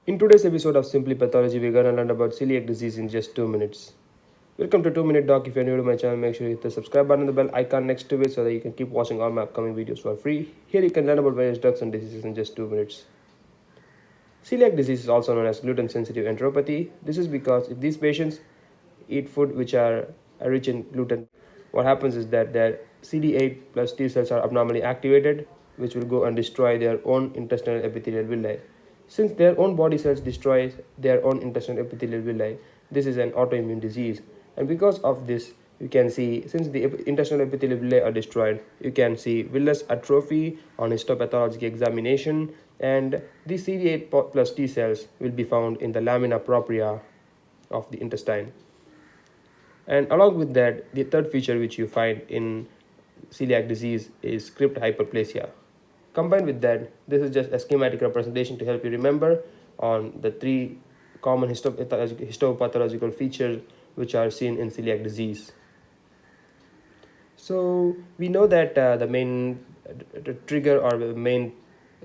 In today's episode of Simply Pathology, we're gonna learn about celiac disease in just 2 minutes. Welcome to 2 Minute Doc. If you're new to my channel, make sure you hit the subscribe button and the bell icon next to it so that you can keep watching all my upcoming videos for free. Here you can learn about various drugs and diseases in just 2 minutes. Celiac disease is also known as gluten-sensitive enteropathy. This is because if these patients eat food which are rich in gluten, what happens is that their CD8 plus T cells are abnormally activated, which will go and destroy their own intestinal epithelial villi. Since their own body cells destroy their own intestinal epithelial villi, this is an autoimmune disease. And because of this, you can see, since the intestinal epithelial villi are destroyed, you can see villus atrophy on histopathologic examination, and these CD8 plus T cells will be found in the lamina propria of the intestine. And along with that, the third feature which you find in celiac disease is crypt hyperplasia. Combined with that, this is just a schematic representation to help you remember on the three common histopathological features which are seen in celiac disease. So we know that the main trigger or the main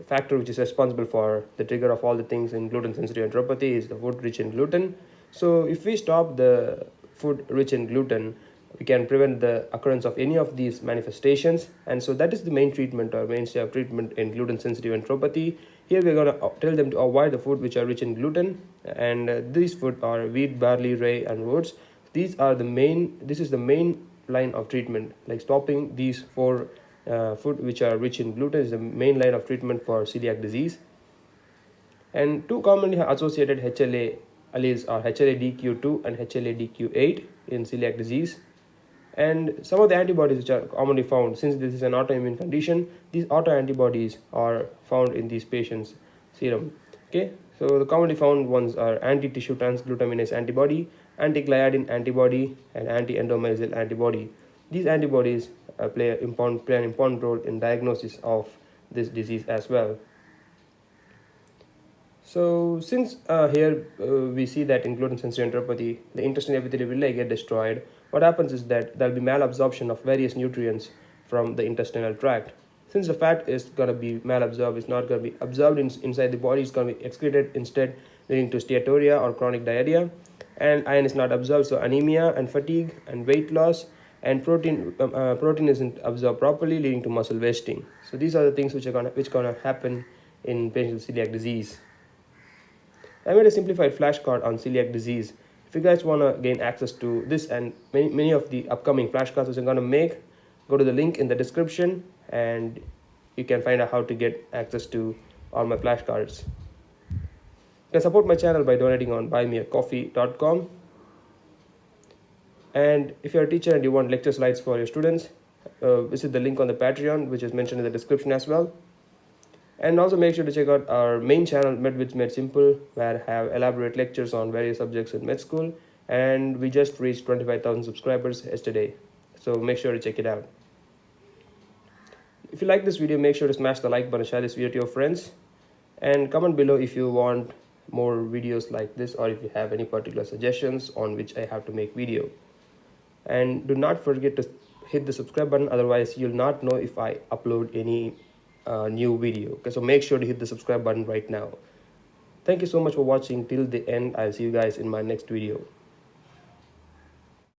factor which is responsible for the trigger of all the things in gluten-sensitive enteropathy is the food rich in gluten. So if we stop the food rich in gluten, we can prevent the occurrence of any of these manifestations. And so that is the main treatment or mainstay of treatment in gluten-sensitive enteropathy. Here we're going to tell them to avoid the food which are rich in gluten, and these food are wheat, barley, rye, and oats. This is the main line of treatment. Like stopping these four food which are rich in gluten is the main line of treatment for celiac disease. And two commonly associated HLA alleles are HLA-DQ2 and HLA-DQ8 in celiac disease. And some of the antibodies which are commonly found, since this is an autoimmune condition, these autoantibodies are found in these patients' serum. Okay, so the commonly found ones are anti-tissue transglutaminase antibody, anti-gliadin antibody, and anti-endomysial antibody. These antibodies play an important role in diagnosis of this disease as well. So since here we see that in gluten-sensitive enteropathy, the intestinal epithelial villi get destroyed, what happens is that there will be malabsorption of various nutrients from the intestinal tract. Since the fat is going to be malabsorbed, it's not going to be absorbed inside the body, it's going to be excreted instead, leading to steatorrhea or chronic diarrhea. And iron is not absorbed, so anemia and fatigue and weight loss, and protein isn't absorbed properly, leading to muscle wasting. So these are the things which are gonna happen in patients with celiac disease. I made a simplified flashcard on celiac disease. If you guys want to gain access to this and many of the upcoming flashcards which I'm going to make, go to the link in the description and you can find out how to get access to all my flashcards. You can support my channel by donating on buymeacoffee.com. And if you're a teacher and you want lecture slides for your students, visit the link on the Patreon, which is mentioned in the description as well. And also make sure to check out our main channel, medvidsmadesimple, where I have elaborate lectures on various subjects in med school. And we just reached 25,000 subscribers yesterday. So make sure to check it out. If you like this video, make sure to smash the like button, share this video to your friends. And comment below if you want more videos like this, or if you have any particular suggestions on which I have to make video. And do not forget to hit the subscribe button, otherwise you'll not know if I upload any new video. Okay, so make sure to hit the subscribe button right now. Thank you so much for watching till the end. I'll see you guys in my next video.